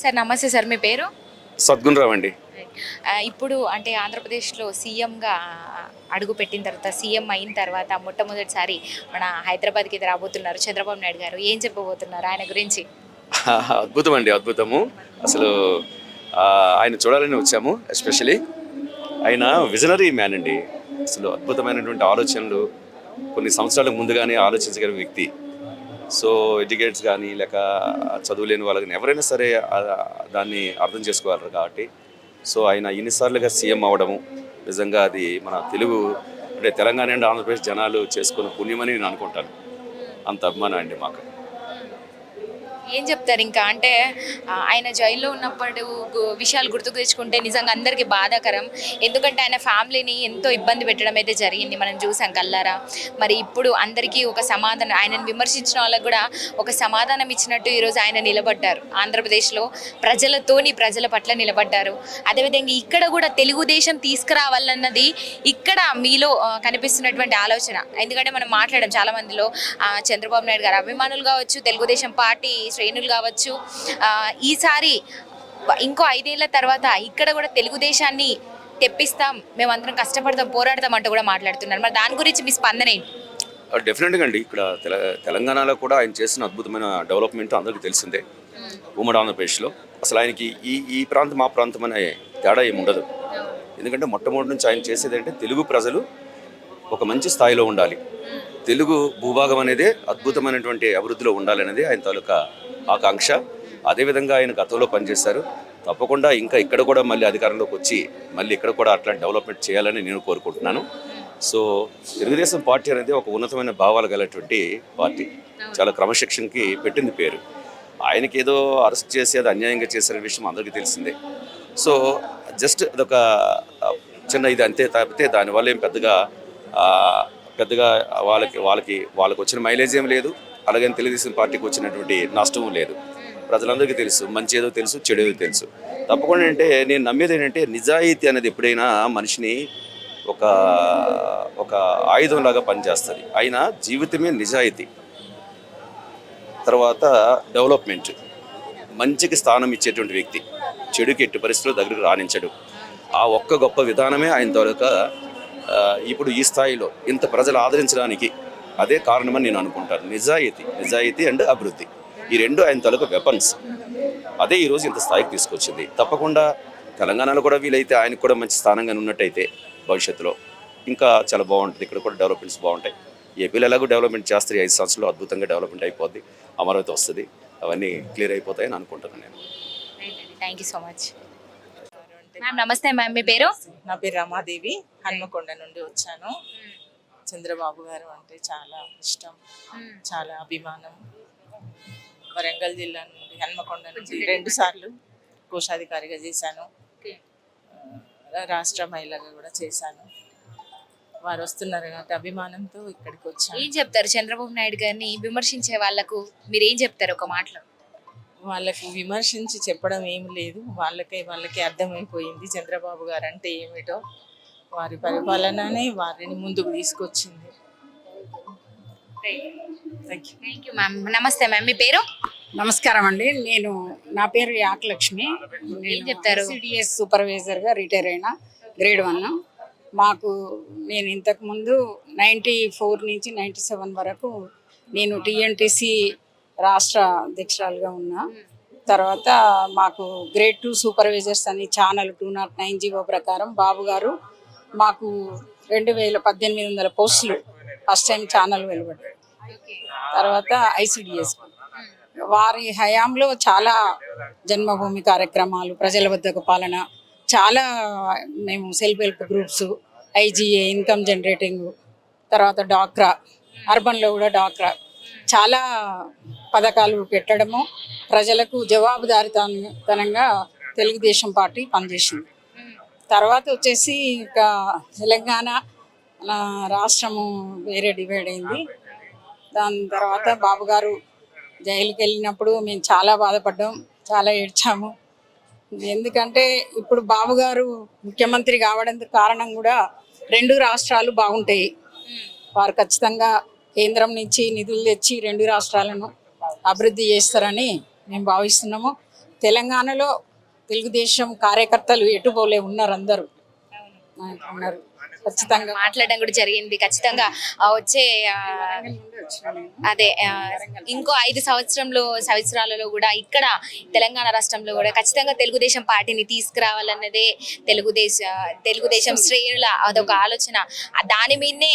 Sir నమస్తే sir, మీ పేరు? సద్గుణరావు అండి. ఇప్పుడు అంటే ఆంధ్రప్రదేశ్లో సీఎంగా అడుగు పెట్టిన తర్వాత, సీఎం అయిన తర్వాత మొట్టమొదటిసారి మన హైదరాబాద్కి రాబోతున్నారు చంద్రబాబు నాయుడు గారు. ఏం చెప్పబోతున్నారు ఆయన గురించి? అద్భుతం అండి, అద్భుతము. అసలు ఆయన చూడాలని వచ్చాము. ఎస్పెషలీ ఆయన విజనరీ మ్యాన్ అండి. అసలు అద్భుతమైనటువంటి ఆలోచనలు కొన్ని సంవత్సరాలకు ముందుగానే ఆలోచించగలిగిన వ్యక్తి. సో ఎడ్యుకేట్స్ కానీ లేక చదువులేని వాళ్ళకి ఎవరైనా సరే దాన్ని అర్థం చేసుకోగలరు కాబట్టి సో ఆయన ఇన్నిసార్లుగా సీఎం అవ్వడము నిజంగా అది మన తెలుగు అంటే తెలంగాణ అండ్ ఆంధ్రప్రదేశ్ జనాలు చేసుకున్న పుణ్యమని నేను అనుకుంటాను. అంత అభిమానం అండి మాకు. ఏం చెప్తారు ఇంకా అంటే ఆయన జైల్లో ఉన్నప్పుడు విషయాలు గుర్తుకు తెచ్చుకుంటే నిజంగా అందరికీ బాధాకరం. ఎందుకంటే ఆయన ఫ్యామిలీని ఎంతో ఇబ్బంది పెట్టడం అయితే జరిగింది, మనం చూసాం కల్లారా. మరి ఇప్పుడు అందరికీ ఒక సమాధానం, ఆయనను విమర్శించిన వాళ్ళకు కూడా ఒక సమాధానం ఇచ్చినట్టు ఈరోజు ఆయన నిలబడ్డారు. ఆంధ్రప్రదేశ్లో ప్రజల పట్ల నిలబడ్డారు. అదేవిధంగా ఇక్కడ కూడా తెలుగుదేశం తీసుకురావాలన్నది ఇక్కడ మీలో కనిపిస్తున్నటువంటి ఆలోచన. ఎందుకంటే మనం మాట్లాడడం చాలామందిలో చంద్రబాబు నాయుడు గారు అభిమానులు కావచ్చు, తెలుగుదేశం పార్టీ శ్రేణులు కావచ్చు, ఈసారి ఇంకో 5 ఏళ్ల తర్వాత ఇక్కడ కూడా తెలుగుదేశాన్ని తెప్పిస్తాం, మేమందరం కష్టపడతాం, పోరాడతాం అంటూ కూడా మాట్లాడుతున్నారు. మరి దాని గురించి మీ స్పందన ఏంటి? డెఫినెట్గా అండి, ఇక్కడ తెలంగాణలో కూడా ఆయన చేసిన అద్భుతమైన డెవలప్మెంట్ అందరికీ తెలిసిందే. ఉమ్మడి ఆంధ్రప్రదేశ్లో అసలు ఆయనకి ఈ ప్రాంతం మా ప్రాంతం అనే తేడా ఏమి ఉండదు. ఎందుకంటే మొట్టమొదటి నుంచి ఆయన చేసేది అంటే తెలుగు ప్రజలు ఒక మంచి స్థాయిలో ఉండాలి, తెలుగు భూభాగం అనేది అద్భుతమైనటువంటి అభివృద్ధిలో ఉండాలనేది ఆయన తాలూకా ఆకాంక్ష. అదేవిధంగా ఆయన గతంలో పనిచేశారు. తప్పకుండా ఇంకా ఇక్కడ కూడా మళ్ళీ అధికారంలోకి వచ్చి మళ్ళీ ఇక్కడ కూడా అట్లాంటి డెవలప్మెంట్ చేయాలని నేను కోరుకుంటున్నాను. సో తెలుగుదేశం పార్టీ అనేది ఒక ఉన్నతమైన భావాలు గలటువంటి పార్టీ, చాలా క్రమశిక్షణకి పెట్టింది పేరు. ఆయనకి ఏదో అరెస్ట్ చేసి అది అన్యాయంగా చేసిన విషయం అందరికీ తెలిసిందే. సో జస్ట్ అదొక చిన్న ఇది అంతే తప్పితే దానివల్ల ఏం పెద్దగా వాళ్ళకి వచ్చిన మైలేజ్ ఏం లేదు, అలాగే తెలుగుదేశం పార్టీకి వచ్చినటువంటి నష్టం లేదు. ప్రజలందరికీ తెలుసు, మంచి ఏదో తెలుసు, చెడు ఏదో తెలుసు. తప్పకుండా అంటే నేను నమ్మేది ఏంటంటే నిజాయితీ అనేది ఎప్పుడైనా మనిషిని ఒక ఆయుధంలాగా పనిచేస్తుంది. ఆయన జీవితమే నిజాయితీ, తర్వాత డెవలప్మెంట్, మంచికి స్థానం ఇచ్చేటువంటి వ్యక్తి, చెడుకి ఎట్టి పరిస్థితుల్లో దగ్గరకు రాణించడు. ఆ ఒక్క గొప్ప విధానమే ఆయన తాలూకా ఇప్పుడు ఈ స్థాయిలో ఇంత ప్రజలు ఆదరించడానికి అదే కారణమని నేను అనుకుంటాను. నిజాయితీ అండ్ అభివృద్ధి, ఈ రెండు ఆయన తాలూకా వెపన్స్. అదే ఈరోజు ఇంత స్థాయికి తీసుకొచ్చింది. తప్పకుండా తెలంగాణలో కూడా వీలైతే ఆయనకు కూడా మంచి స్థానంగా ఉన్నట్టయితే భవిష్యత్తులో ఇంకా చాలా బాగుంటుంది. ఇక్కడ కూడా డెవలప్మెంట్స్ బాగుంటాయి. ఏపీలో ఎలాగో డెవలప్మెంట్ చేస్తారు, 5 సంవత్సరాలు అద్భుతంగా డెవలప్మెంట్ అయిపోద్ది, అమరావతి వస్తుంది, అవన్నీ క్లియర్ అయిపోతాయని అనుకుంటున్నాను నేను. Thank you so much ma'am. నమస్తే మ్యామ్, మీ పేరు? నా పేరు రమాదేవి, హన్మకొండ నుండి వచ్చాను. చంద్రబాబు గారు అంటే చాలా ఇష్టం, చాలా అభిమానం. వరంగల్ జిల్లా నుండి, హన్మకొండ నుండి 2 సార్లు కోశాధికారిగా చేశాను, రాష్ట్ర మహిళగా కూడా చేశాను. వారు వస్తున్నారు కాబట్టి అభిమానంతో ఇక్కడికి వచ్చాను. ఏం చెప్తారు చంద్రబాబు నాయుడు గారిని విమర్శించే వాళ్ళకు? మీరు ఏం చెప్తారు ఒక మాటలో? వాళ్ళకు విమర్శించి చెప్పడం ఏం లేదు, వాళ్ళకి అర్థమైపోయింది చంద్రబాబు గారు అంటే ఏమిటో. వారి పరిపాలననే వారిని ముందుకు తీసుకొచ్చింది. Thank you ma'am. నమస్తే మ్యామ్, మీ పేరు? నమస్కారం అండి, నా పేరు యాకలక్ష్మి. ఏం చెప్తారు? సిడిఎస్ సూపర్వైజర్గా రిటైర్ అయిన, గ్రేడ్ 1. నేను ఇంతకుముందు 94 నుంచి 97 వరకు నేను టీఎన్టీసీ రాష్ట్ర అధ్యక్షురాలుగా ఉన్నా. తర్వాత మాకు గ్రేడ్ 2 సూపర్వైజర్స్ అని ఛానల్ 209 జీవో ప్రకారం బాబు గారు మాకు 2800 పోస్టులు ఫస్ట్ టైం ఛానల్ వెలువడ్డారు. తర్వాత ఐసిడిఎస్ వారి హయాంలో చాలా జన్మభూమి కార్యక్రమాలు, ప్రజల వద్దకు పాలన, చాలా మేము self help groups, IGA, income generating, తర్వాత డాక్రా, అర్బన్లో కూడా డాక్రా, చాలా పథకాలు పెట్టడము, ప్రజలకు జవాబుదారీతనంగా తెలుగుదేశం పార్టీ పనిచేసింది. తర్వాత వచ్చేసి ఇక తెలంగాణ రాష్ట్రము వేరే డివైడ్ అయింది. దాని తర్వాత బాబు గారు జైలుకి వెళ్ళినప్పుడు మేము చాలా బాధపడ్డాం, చాలా ఏడ్చాము. ఎందుకంటే ఇప్పుడు బాబు గారు ముఖ్యమంత్రి కావడానికి కారణం కూడా 2 రాష్ట్రాలు బాగుంటాయి, వారు ఖచ్చితంగా కేంద్రం నుంచి నిధులు తెచ్చి 2 రాష్ట్రాలను అభివృద్ధి చేస్తారని మేము భావిస్తున్నాము. తెలంగాణలో తెలుగుదేశం కార్యకర్తలు ఎటుపోలే ఉన్నారు, అందరూ ఉన్నారు. ఖచ్చితంగా మాట్లాడడం కూడా జరిగింది. ఖచ్చితంగా వచ్చే అదే ఇంకో 5 సంవత్సరాలలో కూడా ఇక్కడ తెలంగాణ రాష్ట్రంలో కూడా ఖచ్చితంగా తెలుగుదేశం పార్టీని తీసుకురావాలన్నదే తెలుగుదేశం శ్రేణుల అదొక ఆలోచన. దాని మీదనే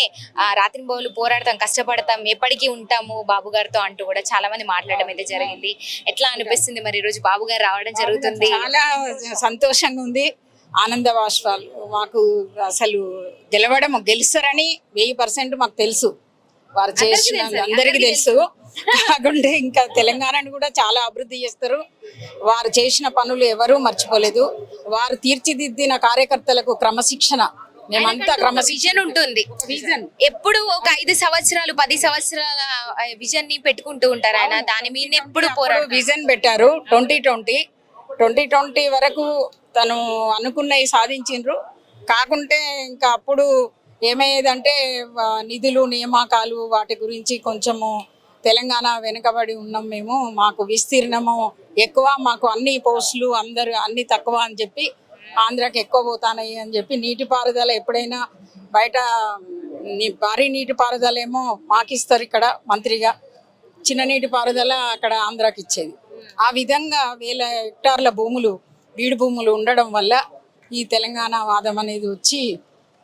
రాత్రింబవళ్ళు పోరాడతాం, కష్టపడతాం, ఎప్పటికీ ఉంటాము బాబు గారితో అంటూ కూడా చాలా మంది మాట్లాడడం అయితే జరిగింది. ఎట్లా అనిపిస్తుంది మరి ఈరోజు బాబు గారు రావడం జరుగుతుంది? చాలా సంతోషంగా ఉంది, ఆనంద బాష్పాలు. మాకు అసలు గెలుస్తారని 1000% మాకు తెలుసు, వారు చేసిన అందరికీ తెలుసు. కాకుంటే ఇంకా తెలంగాణను కూడా చాలా అభివృద్ధి చేస్తారు. వారు చేసిన పనులు ఎవరూ మర్చిపోలేదు. వారు తీర్చిదిద్దిన కార్యకర్తలకు క్రమశిక్షణ, మేమంతా విజన్ ఉంటుంది. ఎప్పుడు ఒక 5 సంవత్సరాలు 10 సంవత్సరాల విజన్ ని పెట్టుకుంటూ ఉంటారు ఆయన. దాని మీద ఎప్పుడు విజన్ పెట్టారు. 2020 వరకు తను అనుకున్నవి సాధించిండ్రు. కాకుంటే ఇంకా అప్పుడు ఏమయ్యేదంటే నిధులు నియామకాలు వాటి గురించి కొంచెము తెలంగాణ వెనుకబడి ఉన్నాం మేము. మాకు విస్తీర్ణము ఎక్కువ, మాకు అన్ని పోస్టులు అన్ని తక్కువ అని చెప్పి ఆంధ్రాకి ఎక్కువ పోతానాయి అని చెప్పి నీటిపారుదల ఎప్పుడైనా బయట భారీ నీటిపారుదల ఏమో మాకిస్తారు ఇక్కడ మంత్రిగా, చిన్న నీటిపారుదల అక్కడ ఆంధ్రాకి ఇచ్చేది. ఆ విధంగా 1000 హెక్టార్ల భూములు బీడు భూములు ఉండడం వల్ల ఈ తెలంగాణ వాదం అనేది వచ్చి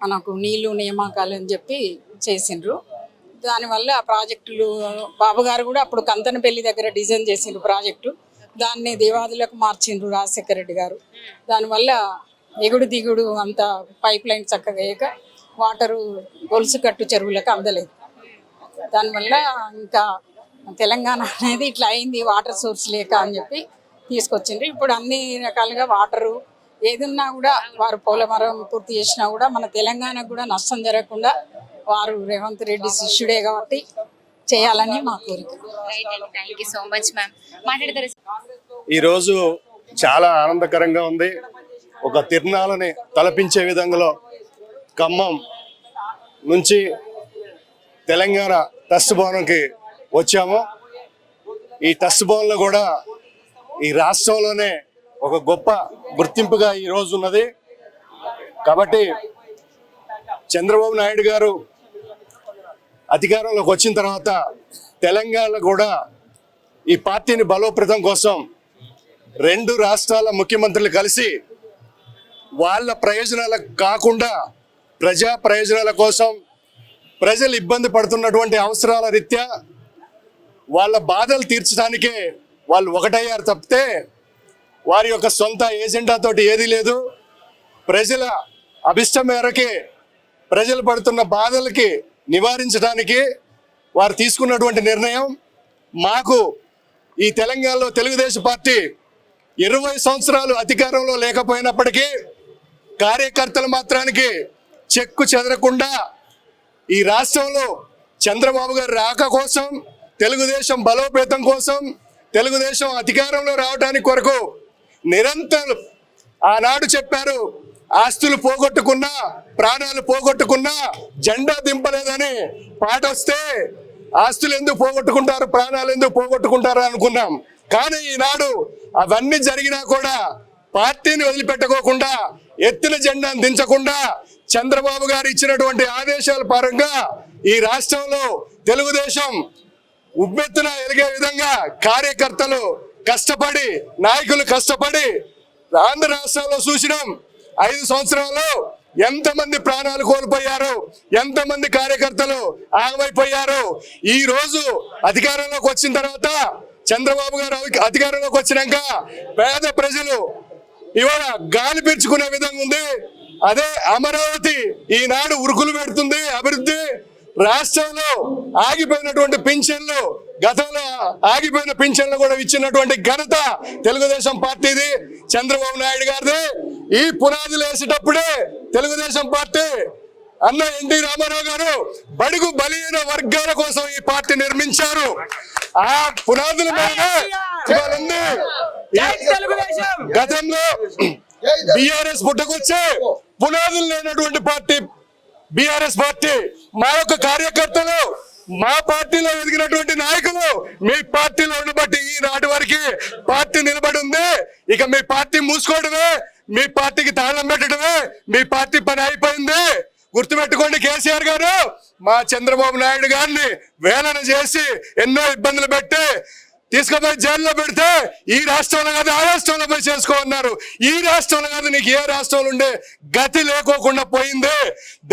మనకు నీళ్లు నియామకాలు అని చెప్పి చేసిండ్రు. దానివల్ల ప్రాజెక్టులు బాబు గారు కూడా అప్పుడు కంతనపల్లి దగ్గర డిజైన్ చేసిండ్రు ప్రాజెక్టు, దాన్ని దేవాదులకు మార్చిండ్రు రాజశేఖర రెడ్డి గారు. దానివల్ల ఎగుడు దిగుడు అంత పైప్ లైన్ చక్కగా వేయక వాటరు గొలుసు కట్టు చెరువులకు అందలేదు. దానివల్ల ఇంకా తెలంగాణ అనేది ఇట్లా అయింది, వాటర్ సోర్స్ లేక అని చెప్పి తీసుకొచ్చిండ్రు. ఇప్పుడు అన్ని రకాలుగా వాటరు ఏదున్నా కూడా వారు పోలవరం పూర్తి చేసినా కూడా మన తెలంగాణకు కూడా నష్టం జరగకుండా వారు రేవంత్ రెడ్డి శిష్యుడే కాబట్టి చేయాలని మా కోరిక. Thank you so much ma'am. మాట్లాడతారు. ఈరోజు చాలా ఆనందకరంగా ఉంది. ఒక తిరునాళ్ళని తలపించే విధంగా ఖమ్మం నుంచి తెలంగాణ ట్రస్ట్ భవన్కి వచ్చాము. ఈ ట్రస్ట్ భవన్లో కూడా ఈ రాష్ట్రంలోనే ఒక గొప్ప గుర్తింపుగా ఈరోజు ఉన్నది. కాబట్టి చంద్రబాబు నాయుడు గారు అధికారంలోకి వచ్చిన తర్వాత తెలంగాణలో కూడా ఈ పార్టీని బలోపేతం కోసం 2 రాష్ట్రాల ముఖ్యమంత్రులు కలిసి వాళ్ళ ప్రయోజనాలకు కాకుండా ప్రజా ప్రయోజనాల కోసం ప్రజలు ఇబ్బంది పడుతున్నటువంటి అవసరాల రీత్యా వాళ్ళ బాధలు తీర్చడానికే వాళ్ళు ఒకటయ్యారు తప్పితే వారి యొక్క సొంత ఏజెండాతోటి ఏదీ లేదు. ప్రజల అభిష్టం మేరకే ప్రజలు పడుతున్న బాధలకి నివారించడానికి వారు తీసుకున్నటువంటి నిర్ణయం. మాకు ఈ తెలంగాణలో తెలుగుదేశం పార్టీ 20 సంవత్సరాలు అధికారంలో లేకపోయినప్పటికీ కార్యకర్తలు మాత్రానికి చెక్కు చెదరకుండా ఈ రాష్ట్రంలో చంద్రబాబు గారి రాక కోసం, తెలుగుదేశం బలోపేతం కోసం, తెలుగుదేశం అధికారంలో రావడానికి కొరకు నిరంతరం ఆనాడు చెప్పారు, ఆస్తులు పోగొట్టుకున్నా ప్రాణాలు పోగొట్టుకున్నా జెండా దింపలేదని పాట వస్తే ఆస్తులు ఎందుకు పోగొట్టుకుంటారు, ప్రాణాలు ఎందుకు పోగొట్టుకుంటారు అనుకున్నాం. కానీ ఈనాడు అవన్నీ జరిగినా కూడా పార్టీని వదిలిపెట్టుకోకుండా, ఎత్తిన జెండాను దించకుండా చంద్రబాబు గారు ఇచ్చినటువంటి ఆదేశాల పరంగా ఈ రాష్ట్రంలో తెలుగుదేశం ఉబ్బెత్తున ఎదిగే విధంగా కార్యకర్తలు కష్టపడి, నాయకులు కష్టపడి ఆంధ్ర రాష్ట్రంలో చూసినాం. 5 సంవత్సరాల్లో ఎంతమంది ప్రాణాలు కోల్పోయారు, ఎంతమంది కార్యకర్తలు ఆగమైపోయారు. ఈ రోజు అధికారంలోకి వచ్చిన తర్వాత చంద్రబాబు గారు అధికారంలోకి వచ్చినాక పేద ప్రజలు ఇవాళ గాలి పీల్చుకునే విధంగా ఉంది. అదే అమరావతి ఈనాడు ఉరుకులు పెడుతుంది అభివృద్ధి. రాష్ట్రంలో ఆగిపోయినటువంటి పింఛన్లు, గతంలో ఆగిపోయిన పింఛన్లు కూడా ఇచ్చినటువంటి ఘనత తెలుగుదేశం పార్టీది, చంద్రబాబు నాయుడు గారిది. ఈ పునాదులు వేసేటప్పుడే తెలుగుదేశం పార్టీ అన్న ఎన్టీ రామారావు గారు బడుగు బలహీన వర్గాల కోసం ఈ పార్టీ నిర్మించారు. ఆ పునాదుల మీద గతంలో బిఆర్ఎస్ పుట్టుకొచ్చే పునాదులు లేనటువంటి పార్టీ బిఆర్ఎస్ పార్టీ. మా యొక్క కార్యకర్తలు మా పార్టీలో ఎదిగినటువంటి నాయకులు మీ పార్టీలో ఉండబట్టి ఈనాటి వరకు పార్టీ నిలబడి ఉంది. ఇక మీ పార్టీ మూసుకోవడమే, మీ పార్టీకి తాళం పెట్టడమే మీ పార్టీ పని అయిపోయింది. గుర్తుపెట్టుకోండి, కేసీఆర్ గారు మా చంద్రబాబు నాయుడు గారిని వేలన చేసి ఎన్నో ఇబ్బందులు పెట్టి తీసుకుపోయి జైల్లో పెడితే ఈ రాష్ట్రంలో కాదు ఆ రాష్ట్రంలో పోయి చేసుకోమన్నారు. ఈ రాష్ట్రంలో కాదు నీకు ఏ రాష్ట్రంలో ఉండే గతి లేకోకుండా పోయింది.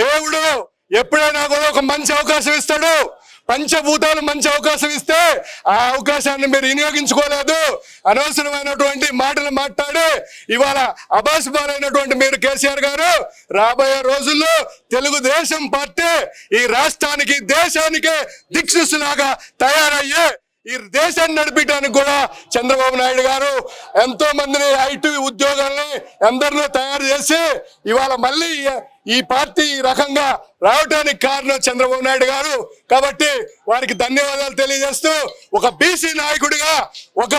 దేవుడు ఎప్పుడైనా కూడా ఒక మంచి అవకాశం ఇస్తాడు. పంచభూతాలు మంచి అవకాశం ఇస్తే ఆ అవకాశాన్ని మీరు వినియోగించుకోలేదు. అనవసరమైనటువంటి మాటలు మాట్లాడి ఇవాళ అబాసుబాలైనటువంటి మీరు కేసీఆర్ గారు రాబోయే రోజుల్లో తెలుగుదేశం పార్టీ ఈ రాష్ట్రానికి దేశానికి దిక్సూచిలాగా తయారయ్యే ఈ దేశాన్ని నడిపించడానికి కూడా చంద్రబాబు నాయుడు గారు ఎంతో మందిని ఐటీ ఉద్యోగాల్ని అందరిలో తయారు చేసి ఇవాళ మళ్ళీ ఈ పార్టీ ఈ రకంగా రావడానికి కారణం చంద్రబాబు నాయుడు గారు. కాబట్టి వారికి ధన్యవాదాలు తెలియజేస్తూ ఒక బీసీ నాయకుడిగా ఒక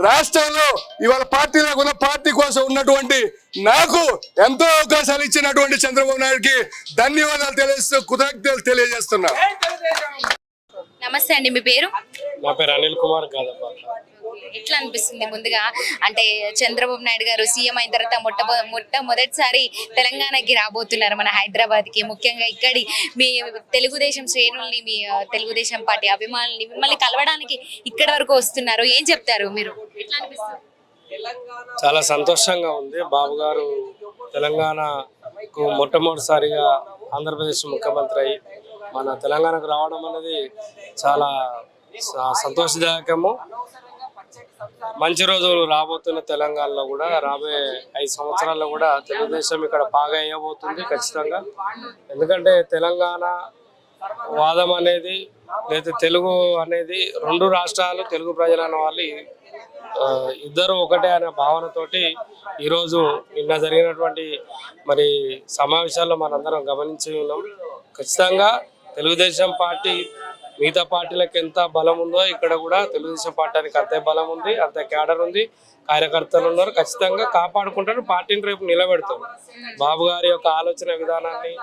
రాష్ట్రంలో ఇవాళ పార్టీలో ఉన్న పార్టీ కోసం ఉన్నటువంటి నాకు ఎంతో అవకాశాలు ఇచ్చినటువంటి చంద్రబాబు నాయుడుకి ధన్యవాదాలు తెలియజేస్తూ కృతజ్ఞతలు తెలియజేస్తున్నా. నమస్తే అండి, మీ పేరు? నా పేరు అనిల్ కుమార్ గాదప్ప. ఎట్లా అనిపిస్తుంది ముందుగా అంటే చంద్రబాబు నాయుడు గారు సీఎం అయిన తర్వాత మొట్టమొదటిసారి తెలంగాణకి రాబోతున్నారు, మన హైదరాబాద్ కి. ముఖ్యంగా ఇక్కడి మీ తెలుగుదేశం శ్రేణుల్ని, మీ తెలుగుదేశం పార్టీ అభిమానుల్ని మిమ్మల్ని కలవడానికి ఇక్కడి వరకు వస్తున్నారు. ఏం చెప్తారు మీరు? ఎట్లా అనిపిస్తుంది? చాలా సంతోషంగా ఉంది. బాబు గారు తెలంగాణకు మొట్టమొదటిసారిగా ఆంధ్రప్రదేశ్ ముఖ్యమంత్రి అయ్యి మన తెలంగాణకు రావడం అనేది చాలా సంతోషదాయకము. మంచి రోజులు రాబోతున్న తెలంగాణలో కూడా రాబోయే 5 సంవత్సరాల్లో కూడా తెలుగుదేశం ఇక్కడ బాగా అయ్యబోతుంది ఖచ్చితంగా. ఎందుకంటే తెలంగాణ వాదం అనేది లేదా తెలుగు అనేది 2 రాష్ట్రాలు తెలుగు ప్రజలైన వాళ్ళు ఇద్దరు ఒకటే అనే భావనతోటి ఈరోజు నిన్న జరిగినటువంటి మరి సమావేశాల్లో మనందరం గమనించి ఉన్నాం. ఖచ్చితంగా తెలుగుదేశం పార్టీ మిగతా పార్టీలకు ఎంత బలం ఉందో ఇక్కడ కూడా తెలుగుదేశం పార్టీకి అంతే బలం ఉంది, అంతే క్యాడర్ ఉంది, కార్యకర్తలు ఉన్నారు. ఖచ్చితంగా కాపాడుకుంటారు, పార్టీని రేపు నిలబెడతారు. బాబు గారి యొక్క ఆలోచన విధానాన్ని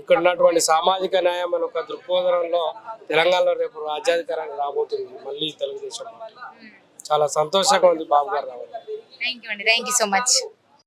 ఇక్కడ ఉన్నటువంటి సామాజిక న్యాయం అనే ఒక దృక్పథంలో తెలంగాణలో రేపు రాజ్యాధికారానికి రాబోతుంది మళ్ళీ తెలుగుదేశం పార్టీ. చాలా సంతోషంగా ఉంది బాబు గారు రావడం. థ్యాంక్ యూ అండి, థ్యాంక్ యూ సో మచ్.